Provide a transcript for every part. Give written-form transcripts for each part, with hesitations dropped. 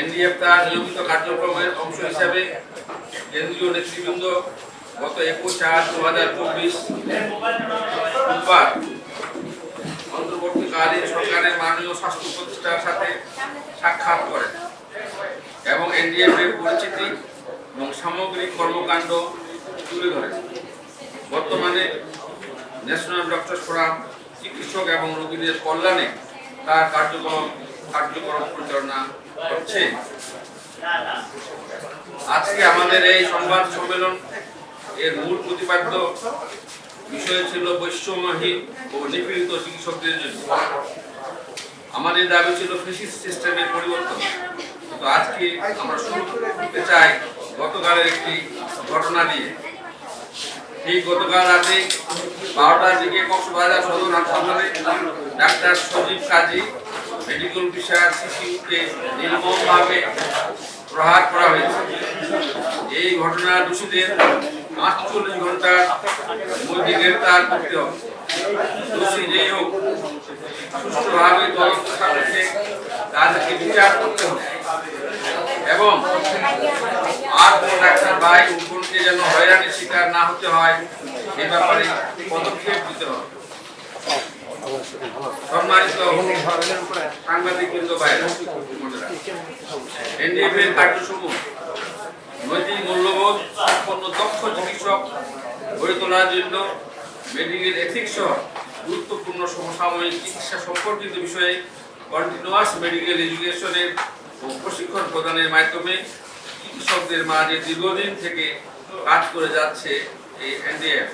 NDF তার নিয়মিত কার্যক্রমের অংশ হিসাবে কেন্দ্রীয় নেতৃবৃন্দ গত 21/8/2024 বুধবার অন্তর্বর্তীকালীন সরকারের মাননীয় স্বাস্থ্য প্রতিষ্ঠার সাথে সাক্ষাৎ করেন এবং এনডিএফ এর পরিচিতি এবং সামগ্রিক কর্মকাণ্ড তুলে ধরেন। বর্তমানে ন্যাশনাল ডক্টরস ফোরাম চিকিৎসক এবং রোগীদের কল্যাণে তার কার্যক্রম পরিচালনা করছে। আজকে আমাদের এই সংবাদ সম্মেলন এর মূল প্রতিপাদ্য বিষয় ছিল বৈষম্যহীন ও নিপীড়িত চিকিৎসকদের জন্য। আমাদের দাবি ছিল ফেসিস্ট সিস্টেমের পরিবর্তন। তো আজকে আমরা শুরু করতে চাই গতকালের একটি ঘটনা দিয়ে। ঠিক গতকাল রাতে 12টার দিকে কক্সবাজার সদর হাসপাতালে ডাক্তার সজীব কাজী মেডিকেল অফিসার সিসিউকে নির্মমভাবে প্রহার করা হয়েছে। এই ঘটনার দোষীদের 48 ঘন্টার মধ্যে গ্রেফতার করতে হবে। দোষী যেই হোক সুষ্ঠুভাবে তদন্ত সাপেক্ষে তাদেরকে বিচার করতে হবে এবং আর কোন ডাক্তার ভাই বোনকে যেন হয়রানির শিকার না হতে হয় এ ব্যাপারে পদক্ষেপ দিতে হবে। সম্মানিত সাংবাদিকবৃন্দ ভাইরা, এনডিএফ এর কার্যসমূহ নৈতিক মূল্যবোধ সম্পন্ন দক্ষ চিকিৎসক গড়ে তোলার জন্য মেডিকেল এথিক্স সহ গুরুত্বপূর্ণ সমসাময়িক চিকিৎসা সম্পর্কিত বিষয়ে কন্টিনিউয়াস মেডিকেল এডুকেশনের ও প্রশিক্ষণ প্রদানের মাধ্যমে চিকিৎসকদের মাঝে দীর্ঘদিন থেকে কাজ করে যাচ্ছে এই এনডিএফ।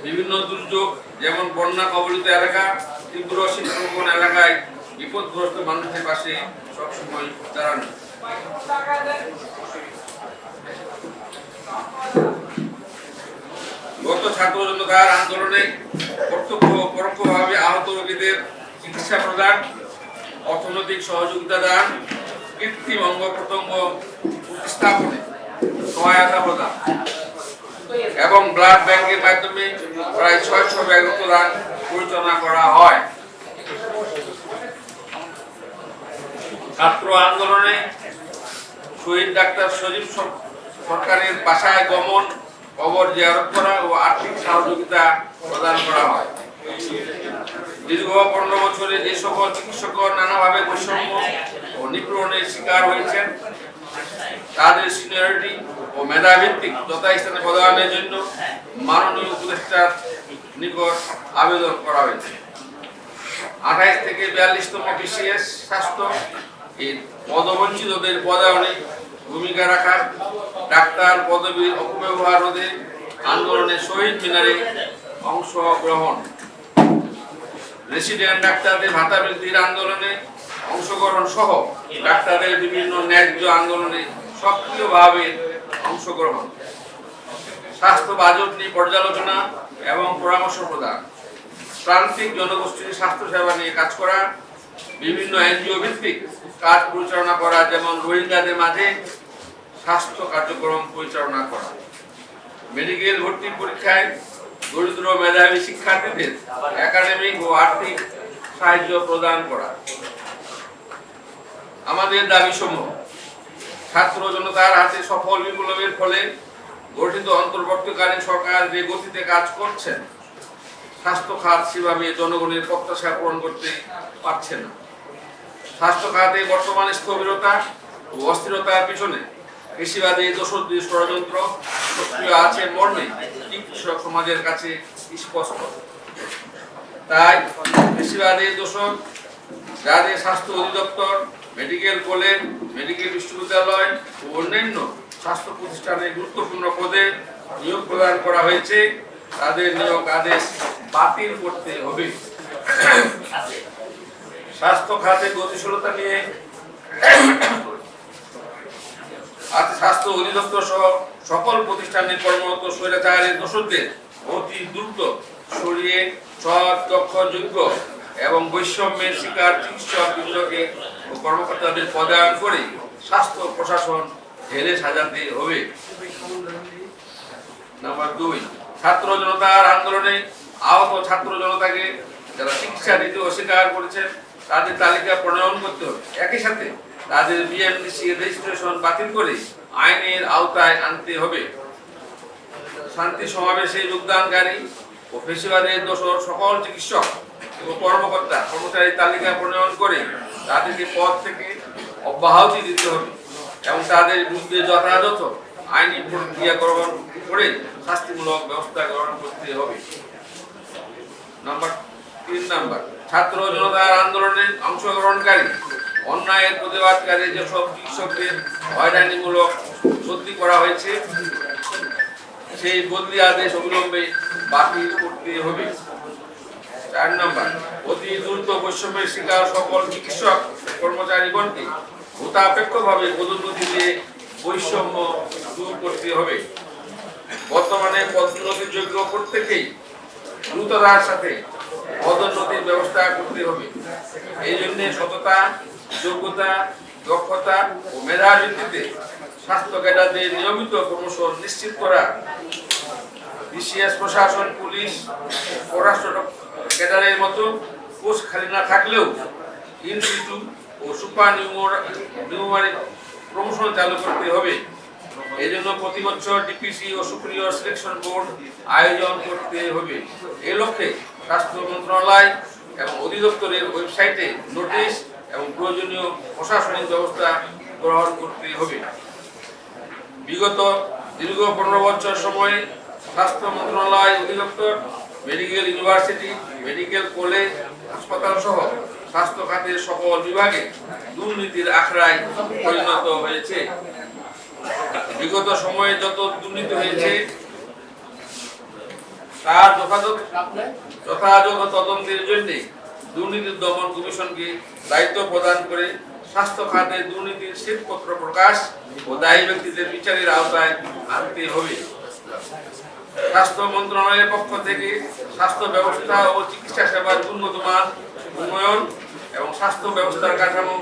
বিভিন্ন দুর্যোগ যেমন বন্যা কবলিত এলাকা, তীব্র শীতপ্রবণ এলাকায় বিপদগ্রস্ত মানুষের পাশে সবসময় দাঁড়ানো। গত ছাত্র জনতার আন্দোলনে প্রত্যক্ষ ও পরোক্ষভাবে আহত রোগীদের চিকিৎসা প্রদান, অর্থনৈতিক সহযোগিতা দান, কৃত্রিম অঙ্গ প্রত্যঙ্গ প্রতিস্থাপনে সহায়তা প্রদান এবং ব্লাড ব্যাংকের মাধ্যমে প্রায় 600 ব্যাগ রক্তদান পরিচালনা করা হয়। ছাত্র আন্দোলনে শহীদ ডাক্তার সজীব সরকারের বাসায় গমন, কবর জিয়ারত করা ও আর্থিক সহযোগিতা প্রদান করা হয়। দীর্ঘ 15 বছরে যে সকল চিকিৎসক নানাভাবে বৈষম্য ও নিপীড়নের শিকার হয়েছেন তাদের সিনিয়রিটি ও মেধাভিত্তিক যথাস্থানে প্রদানের জন্য মাননীয় উপদেষ্টার নিকট আবেদন করা হয়েছে। 28 থেকে 42তম বিসিএস স্বাস্থ্য এর পদবঞ্চিতদের পদায়নে ভূমিকা রাখা, ডাক্তার পদবীর অপব্যবহার রোধে আন্দোলনে শহীদ মিনারে অংশগ্রহণ, রেসিডেন্ট ডাক্তারদের ভাতা বৃদ্ধির আন্দোলনে অংশগ্রহণ সহ ডাক্তারদের বিভিন্ন ন্যায্য আন্দোলনে সক্রিয়ভাবে অংশগ্রহণ, স্বাস্থ্য বাজেট নিয়ে পর্যালোচনা এবং পরামর্শ প্রদান, প্রান্তিক জনগোষ্ঠীর স্বাস্থ্য সেবা নিয়ে কাজ করা, বিভিন্ন এনজিও ভিত্তিক কাজ পরিচালনা করা, যেমন রোহিঙ্গাদের মাঝে স্বাস্থ্য কার্যক্রম পরিচালনা করা, মেডিকেল ভর্তি পরীক্ষায় দরিদ্র মেধাবী শিক্ষার্থীদের একাডেমিক ও আর্থিক সাহায্য প্রদান করা। আমাদের দাবিসমূহ ছাত্র জনতার হাতে সফল বিপ্লবের ফলে গঠিত অন্তর্বর্তীকালীন সরকার যে গতিতে কাজ করছেন, স্বাস্থ্য খাত সেভাবে জনগণের প্রত্যাশা পূরণ করতে পারছে না। স্বাস্থ্য খাতে বর্তমানে স্থবিরতা ও অস্থিরতার পিছনে কৃষিবাদী দোষী ষড়যন্ত্র সক্রিয় আছে মর্মে চিকিৎসক সমাজের কাছে স্পষ্ট। তাই কৃষিবাদী দোষক যাদের স্বাস্থ্য অধিদপ্তর, মেডিকেল কলেজ, মেডিকেল বিশ্ববিদ্যালয় ও অন্যান্য স্বাস্থ্য প্রতিষ্ঠানে গুরুত্বপূর্ণ পদে নিয়োগ প্রদান করা হয়েছে তাদের নিয়োগ আদেশ বাতিল করতে হবে। স্বাস্থ্য খাতে গতিশীলতা নিয়ে স্বাস্থ্য অধিদপ্তর সহ সকল প্রতিষ্ঠানের কর্মরত স্বৈরাচারের দোষকদের অতি দ্রুত সরিয়ে সৎ, দক্ষ, যোগ্য এবং বৈষম্যের শিকার চিকিৎসক বৃন্দকে ও কর্মকর্তাদের পদায়ন করে স্বাস্থ্য প্রশাসন ঢেলে সাজাতে হবে। নাম্বার 2, ছাত্র জনতার আন্দোলনে আহত ছাত্র জনতাকে যারা চিকিৎসা দিতে অস্বীকার করেছেন তাদের তালিকা প্রণয়ন করতে হবে। একই সাথে তাদের বিএমডিসি রেজিস্ট্রেশন বাতিল করে আইনের আওতায় আনতে হবে। শান্তি সমাবেশে যোগদানকারী ও ফেসিবাদের দোষর সকল চিকিৎসক এবং কর্মকর্তা কর্মচারীর তালিকা প্রণয়ন করে তাদেরকে পদ থেকে অব্যাহতি দিতে হবে এবং তাদের বিরুদ্ধে যথাযথ আইনি প্রক্রিয়া গ্রহণ করে শাস্তিমূলক ব্যবস্থা গ্রহণ করতে হবে। নাম্বার 3, ছাত্র জনতার আন্দোলনে অংশগ্রহণকারী অন্যায়ের প্রতিবাদকারী যেসব চিকিৎসকদের হয়রানিমূলক বদলি করা হয়েছে সেই বদলি আদেশ অবিলম্বে বাতিল করতে হবে। 4, অতি দ্রুত বৈষম্যের শিকার সকল চিকিৎসক কর্মচারীগণকে ভূতাপেক্ষভাবে পদোন্নতি দিয়ে বৈষম্য দূর করতে হবে। বর্তমানে পদোন্নতির যোগ্য প্রত্যেকেই দ্রুততার সাথে পদোন্নতির ব্যবস্থা করতে হবে। এই জন্য সততা, যোগ্যতা, দক্ষতা ও মেধার ভিত্তিতে স্বাস্থ্য ক্যাডারদের নিয়মিত প্রমোশন নিশ্চিত করা, বিসিএস প্রশাসন, পুলিশ, পররাষ্ট্র ক্যাডারের মতো পোস্ট খালি না থাকলেও ইন সিটু ও সুপার নিউমারি প্রমোশন চালু করতে হবে। এই জন্য প্রতি বছর ডিপিসি ও সুপ্রিয়র সিলেকশন বোর্ড আয়োজন করতে হবে। এই লক্ষ্যে স্বাস্থ্য মন্ত্রণালয় এবং অধিদপ্তরের ওয়েবসাইটে নোটিশ এবং প্রয়োজনীয় প্রশাসনিক ব্যবস্থা গ্রহণ করতে হবে। বিগত দীর্ঘ 15 বছর সময়ে স্বাস্থ্য মন্ত্রণালয়, অধিদপ্তর, মেডিকেল ইউনিভার্সিটি, মেডিকেল কলেজ, হাসপাতাল সহ স্বাস্থ্য খাতের সকল বিভাগে দুর্নীতির আখড়ায় পরিণত হয়েছে। বিগত সময়ে যত দুর্নীতি হয়েছে তার যথাযথ তদন্তের জন্য দুর্নীতি দমন কমিশনকে দায়িত্ব প্রদান করে স্বাস্থ্য খাতে দুর্নীতির শ্বেতপত্র প্রকাশ ও দায়ী ব্যক্তিদের বিচারের আওতায় আনতে হবে। স্বাস্থ্য মন্ত্রণালয়ের পক্ষ থেকে স্বাস্থ্য ব্যবস্থা ও চিকিৎসা সেবার উন্নত মান উন্নয়ন এবং স্বাস্থ্য ব্যবস্থার কাঠামো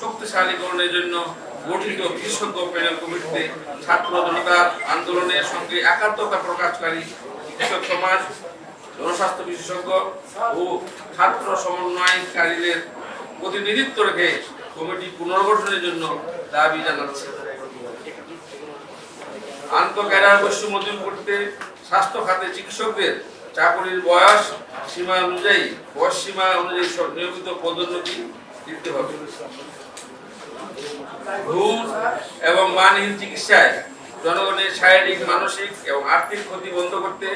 শক্তিশালীকরণের জন্য গঠিত বিশেষজ্ঞ প্যানেল কমিটিতে ছাত্র জনতার আন্দোলনের সঙ্গে একাত্মতা প্রকাশকারী চিকিৎসক সমাজ, জনস্বাস্থ্য বিশেষজ্ঞ ও ছাত্র সমন্বয়কারীদের প্রতিনিধিত্ব রেখে কমিটি পুনর্গঠনের জন্য দাবি জানাচ্ছে। আন্তঃক্যাডার বৈষম্য দূর করতে স্বাস্থ্য খাতে চিকিৎসকদের চাকরির বয়স সীমা অনুযায়ী নিয়মিত পদোন্নতি দিতে হবে। ঘুষ এবং মানহীন চিকিৎসায় জনগণের শারীরিক, মানসিক এবং আর্থিক ক্ষতি বন্ধ করতে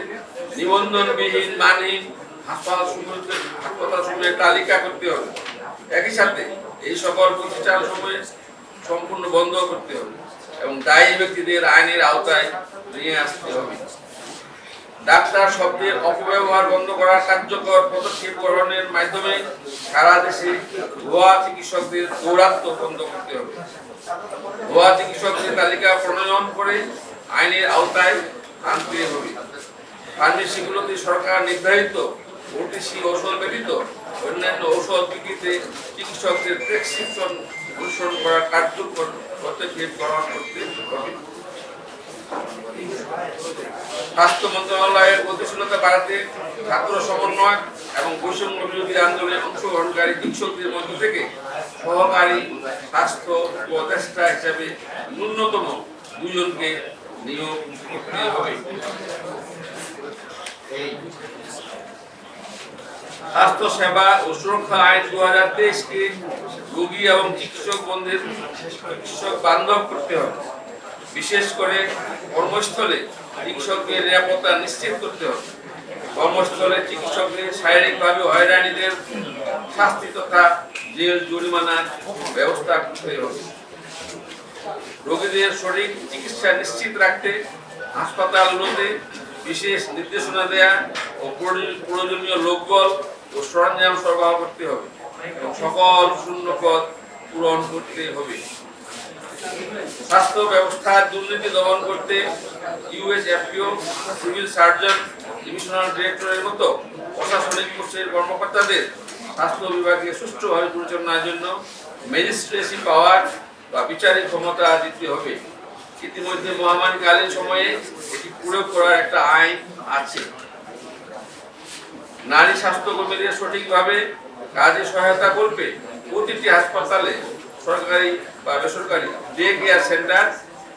নিবন্ধনবিহীন মানহীন হাসপাতালসমূহের তালিকা করতে হবে। একই সাথে এই সকল প্রতিষ্ঠানসমূহ সম্পূর্ণ বন্ধ করতে হবে এবং দায়ী ব্যক্তিদের আইনের আওতায় নিয়ে আসতে হবে। ডাক্তার শব্দের অপব্যবহার বন্ধ করার কার্যকর পদক্ষেপ গ্রহণের মাধ্যমে সারা দেশে ভুয়া চিকিৎসকদের দৌরাত্ম্য বন্ধ করতে হবে। ভুয়া চিকিৎসকদের তালিকা প্রণয়ন করে আইনের আওতায় আনতে হবে। ফার্মেসিগুলোতে সরকার নির্ধারিত ওটিসি ঔষধ ব্যতীত অন্যান্য ঔষধ বিক্রিতে চিকিৎসকদের প্রেসক্রিপশন অনুসরণ করার কার্যকর পদক্ষেপ গ্রহণ করতে হবে। স্বাস্থ্য মন্ত্রণালয়ের গতিশীলতা বাড়াতে ছাত্র সমন্বয় এবং বৈষম্য বিরোধী আন্দোলনে অংশগ্রহণকারী চিকিৎসকদের মধ্য থেকে সহকারী স্বাস্থ্য উপদেষ্টা হিসাবে ন্যূনতম 2 জনকে নিয়োগ করতে হবে। স্বাস্থ্য সেবা ও সুরক্ষা আইন 2023-কে রোগী এবং চিকিৎসক বান্ধব করতে হবে। বিশেষ করে কর্মস্থলে চিকিৎসকদের নিরাপত্তা নিশ্চিত করতে হবে। কর্মস্থলে চিকিৎসকদের শারীরিকভাবে হয়রানিদের শাস্তি তথা জেল জরিমানার ব্যবস্থা করতে হবে। রোগীদের সঠিক চিকিৎসা নিশ্চিত রাখতে হাসপাতালগুলোতে বিশেষ নির্দেশনা দেয়া ও প্রয়োজনীয় লোকবল ও সরঞ্জাম সরবরাহ করতে হবে এবং সকল শূন্যপদ পূরণ করতে হবে। স্বাস্থ্য ব্যবস্থার দুর্নীতি দমন করতে ইউএসএফপিও, সিভিল সার্জন, ডিভিশনাল ডিরেক্টরের মতো প্রশাসনিক পোস্টের কর্মকর্তাদের স্বাস্থ্য বিভাগে সুষ্ঠুভাবে পরিচালনার জন্য ম্যাজিস্ট্রেসি পাওয়ার বা বিচারিক ক্ষমতা দিতে হবে। ইতিমধ্যে মহামারীকালীন সময়ে এটি প্রয়োগ করার একটা আইন আছে। নারী স্বাস্থ্যকর্মীদের সঠিকভাবে কাজে সহায়তা করবে প্রতিটি হাসপাতালে সরকারি বা বেসরকারি ডে কেয়ার সেন্টার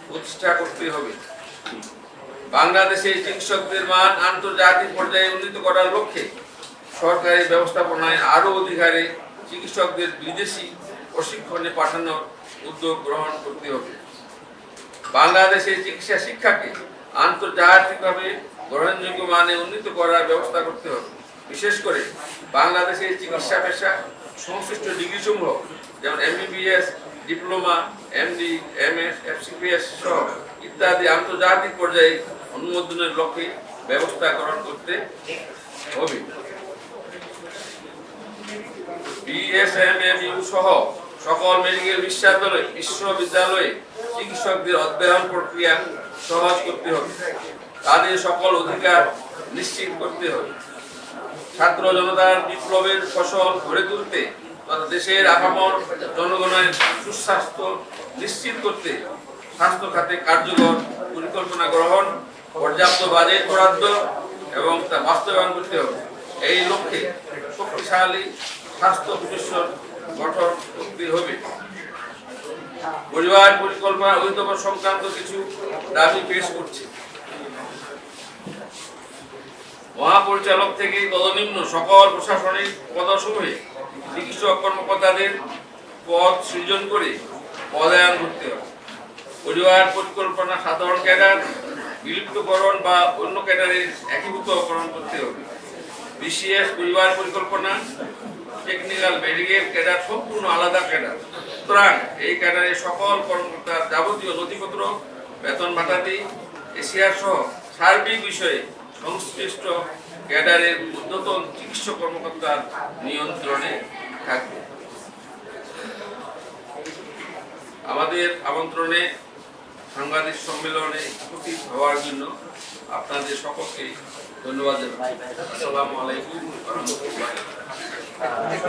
প্রতিষ্ঠা করতে হবে। বাংলাদেশে চিকিৎসকদের মান আন্তর্জাতিক পর্যায়ে উন্নীত করার লক্ষ্যে সরকারি ব্যবস্থাপনায় আরও অধিকারে চিকিৎসকদের বিদেশি প্রশিক্ষণে পাঠানোর উদ্যোগ গ্রহণ করতে হবে। বাংলাদেশের চিকিৎসা শিক্ষাকে আন্তর্জাতিকভাবে গ্রহণযোগ্য মানে উন্নীত করার ব্যবস্থা করতে হবে। বিশেষ করে বাংলাদেশের চিকিৎসা পেশা সংশ্লিষ্ট ডিগ্রিসমূহ যেমন MBBS, diploma, MD, MS, FCPS সহ ইত্যাদি আন্তর্জাতিক পর্যায়ে অনুমোদনের লক্ষ্যে ব্যবস্থা গ্রহণ করতে হবে। বিএসএমএমইউ সহ সকল মেডিকেল বিশ্ববিদ্যালয়ে চিকিৎসকদের অধ্যয়ন প্রক্রিয়া সহজ করতে হবে। তাদের সকল অধিকার নিশ্চিত করতে হবে। ছাত্র জনতার বিপ্লবের ফসল গড়ে তুলতে তথা দেশের আপামর জনগণের সুস্বাস্থ্য নিশ্চিত করতে স্বাস্থ্য খাতে কার্যকর পরিকল্পনা গ্রহণ, পর্যাপ্ত বাজেট বরাদ্দ এবং তা বাস্তবায়ন করতে হবে। এই লক্ষ্যে শক্তিশালী স্বাস্থ্য প্রতিষ্ঠান গঠন করতে হবে। পরিবার পরিকল্পনা অধিদপ্তর সংক্রান্ত কিছু দাবি পেশ করছে। মহাপরিচালক থেকে তদনিম্ন সকল প্রশাসনিক পদসমূহে চিকিৎসক কর্মকর্তাদের পদ সৃজন করে পদায়ন করতে হবে। পরিবার পরিকল্পনা সাধারণ ক্যাডার বিলুপ্তকরণ বা অন্য ক্যাডারের একীভূতকরণ করতে হবে। বিসিএস পরিবার পরিকল্পনা টেকনিক্যাল মেডিকেল ক্যাডার সম্পূর্ণ আলাদা ক্যাডার, সুতরাং এই ক্যাডারের সকল কর্মকর্তার যাবতীয় নথিপত্র, বেতন ভাতাদি, এশিয়ার সহ সার্বিক বিষয়ে সংশ্লিষ্ট ক্যাডারের ঊর্ধ্বতন চিকিৎসক কর্মকর্তার নিয়ন্ত্রণে থাকবে। আমাদের আমন্ত্রণে সাংবাদিক সম্মেলনে উপস্থিত হওয়ার জন্য আপনাদের সকলকে ধন্যবাদ জানাচ্ছি। আসসালামু আলাইকুম ওয়া রাহমাতুল্লাহি।